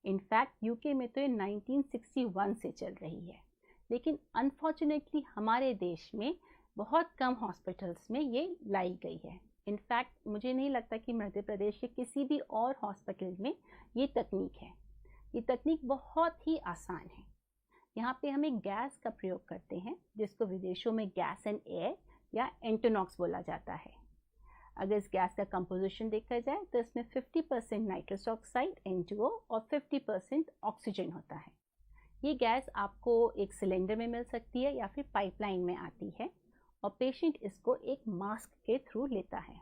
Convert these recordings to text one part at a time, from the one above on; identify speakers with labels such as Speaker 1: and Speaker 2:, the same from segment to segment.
Speaker 1: In fact UK में तो ये 1961 से चल रही है, लेकिन अनफॉर्चुनेटली हमारे देश में बहुत कम हॉस्पिटल्स में ये लाई गई है। इनफैक्ट मुझे नहीं लगता कि मध्य प्रदेश के किसी भी और हॉस्पिटल में ये तकनीक है। ये तकनीक बहुत ही आसान है। यहाँ पे हम एक गैस का प्रयोग करते हैं जिसको विदेशों में गैस एंड एयर या एंटोनॉक्स बोला जाता है। अगर इस गैस का कंपोजिशन देखा जाए तो इसमें 50% नाइट्रस ऑक्साइड N2O और 50% ऑक्सीजन होता है। ये गैस आपको एक सिलेंडर में मिल सकती है या फिर पाइपलाइन में आती है और पेशेंट इसको एक मास्क के थ्रू लेता है।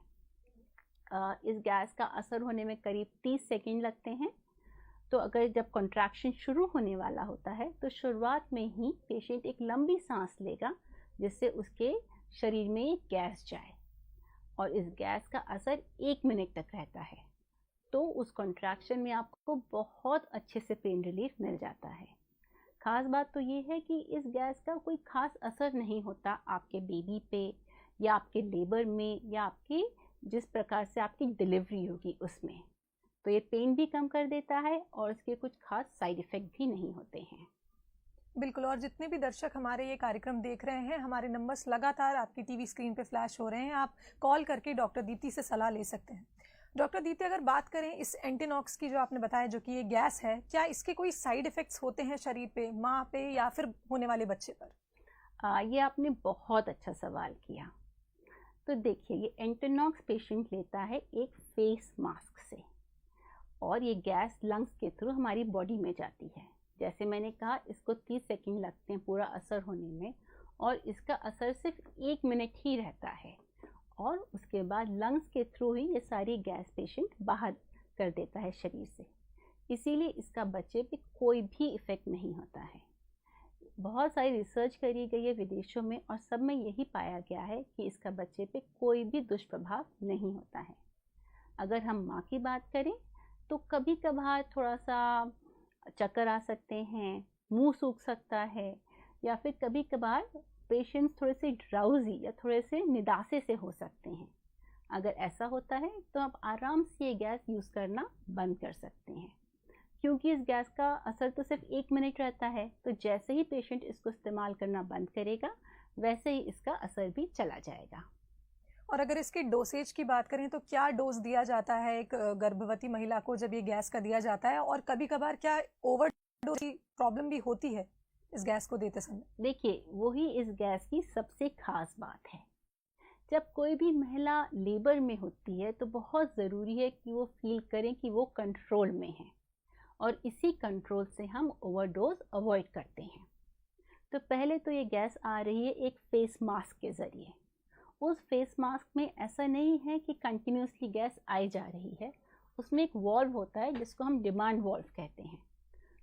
Speaker 1: इस गैस का असर होने में करीब 30 सेकेंड लगते हैं। तो अगर जब कॉन्ट्रैक्शन शुरू होने वाला होता है तो शुरुआत में ही पेशेंट एक लंबी सांस लेगा जिससे उसके शरीर में एक गैस जाए और इस गैस का असर 1 मिनट तक रहता है। तो उस कॉन्ट्रैक्शन में आपको बहुत अच्छे से पेन रिलीफ मिल जाता है। खास बात तो ये है कि इस गैस का कोई खास असर नहीं होता आपके बेबी पे या आपके लेबर में या आपकी जिस प्रकार से आपकी डिलीवरी होगी उसमें। तो ये पेन भी कम कर देता है और इसके कुछ खास साइड इफ़ेक्ट भी नहीं होते हैं।
Speaker 2: बिल्कुल, और जितने भी दर्शक हमारे ये कार्यक्रम देख रहे हैं, हमारे नंबर्स लगातार आपकी टीवी स्क्रीन पे फ्लैश हो रहे हैं। आप कॉल करके डॉक्टर दीप्ति से सलाह ले सकते हैं। डॉक्टर दीप्ति, अगर बात करें इस एंटीनॉक्स की जो आपने बताया जो कि ये गैस है, क्या इसके कोई साइड इफ़ेक्ट्स होते हैं शरीर पे, माँ पे या फिर होने वाले बच्चे पर?
Speaker 1: ये आपने बहुत अच्छा सवाल किया। तो देखिए, ये एंटीनॉक्स पेशेंट लेता है एक फेस मास्क से और ये गैस लंग्स के थ्रू हमारी बॉडी में जाती है। जैसे मैंने कहा, इसको 30 सेकंड लगते हैं पूरा असर होने में और इसका असर सिर्फ 1 मिनट ही रहता है और उसके बाद लंग्स के थ्रू ही ये सारी गैस पेशेंट बाहर कर देता है शरीर से। इसीलिए इसका बच्चे पे कोई भी इफ़ेक्ट नहीं होता है। बहुत सारी रिसर्च करी गई है विदेशों में और सब में यही पाया गया है कि इसका बच्चे पे कोई भी दुष्प्रभाव नहीं होता है। अगर हम माँ की बात करें तो कभी कभार थोड़ा सा चक्कर आ सकते हैं, मुंह सूख सकता है या फिर कभी कभार पेशेंट्स थोड़े से ड्राउजी या थोड़े से निदासे से हो सकते हैं। अगर ऐसा होता है तो आप आराम से ये गैस यूज़ करना बंद कर सकते हैं, क्योंकि इस गैस का असर तो सिर्फ 1 मिनट रहता है। तो जैसे ही पेशेंट इसको इस्तेमाल करना बंद करेगा वैसे ही इसका असर भी चला जाएगा।
Speaker 2: और अगर इसके डोसेज की बात करें तो क्या डोज दिया जाता है एक गर्भवती महिला को जब ये गैस का दिया जाता है, और कभी कभार क्या ओवर डोज की प्रॉब्लम भी होती है इस गैस को देते समय?
Speaker 1: देखिए, वही इस गैस की सबसे खास बात है। जब कोई भी महिला लेबर में होती है तो बहुत ज़रूरी है कि वो फील करें कि वो कंट्रोल में है और इसी कंट्रोल से हम ओवरडोज अवॉइड करते हैं। तो पहले तो ये गैस आ रही है एक फेस मास्क के ज़रिए। उस फेस मास्क में ऐसा नहीं है कि कंटिन्यूसली गैस आई जा रही है, उसमें एक वॉल्व होता है जिसको हम डिमांड वॉल्व कहते हैं।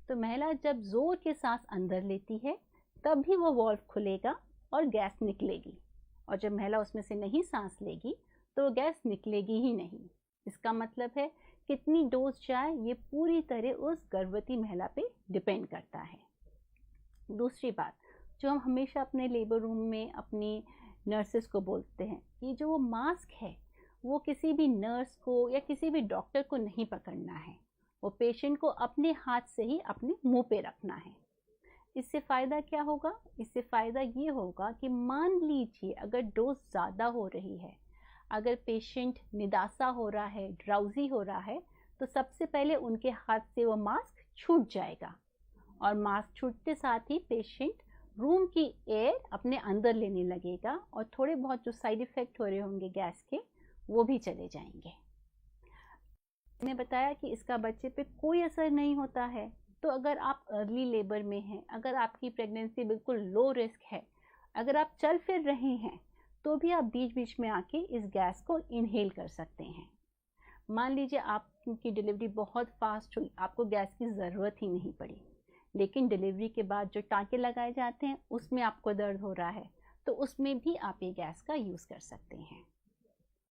Speaker 1: तो महिला जब ज़ोर के सांस अंदर लेती है तब भी वो वॉल्व खुलेगा और गैस निकलेगी, और जब महिला उसमें से नहीं सांस लेगी तो गैस निकलेगी ही नहीं। इसका मतलब है कितनी डोज जाए ये पूरी तरह उस गर्भवती महिला पे डिपेंड करता है। दूसरी बात, जो हम हमेशा अपने लेबर रूम में अपनी नर्सेस को बोलते हैं कि जो वो मास्क है वो किसी भी नर्स को या किसी भी डॉक्टर को नहीं पकड़ना है, वो पेशेंट को अपने हाथ से ही अपने मुंह पे रखना है। इससे फ़ायदा क्या होगा? इससे फ़ायदा ये होगा कि मान लीजिए अगर डोज ज़्यादा हो रही है, अगर पेशेंट निदासा हो रहा है, ड्राउजी हो रहा है, तो सबसे पहले उनके हाथ से वो मास्क छूट जाएगा और मास्क छूटते साथ ही पेशेंट रूम की एयर अपने अंदर लेने लगेगा और थोड़े बहुत जो साइड इफ़ेक्ट हो रहे होंगे गैस के वो भी चले जाएंगे। मैंने बताया कि इसका बच्चे पे कोई असर नहीं होता है। तो अगर आप अर्ली लेबर में हैं, अगर आपकी प्रेगनेंसी बिल्कुल लो रिस्क है, अगर आप चल फिर रहे हैं, तो भी आप बीच बीच में आके इस गैस को इनहेल कर सकते हैं। मान लीजिए आपकी डिलीवरी बहुत फास्ट हुई, आपको गैस की ज़रूरत ही नहीं पड़ी, लेकिन डिलीवरी के बाद जो टाँके लगाए जाते हैं उसमें आपको दर्द हो रहा है, तो उसमें भी आप ये गैस का यूज़ कर सकते हैं।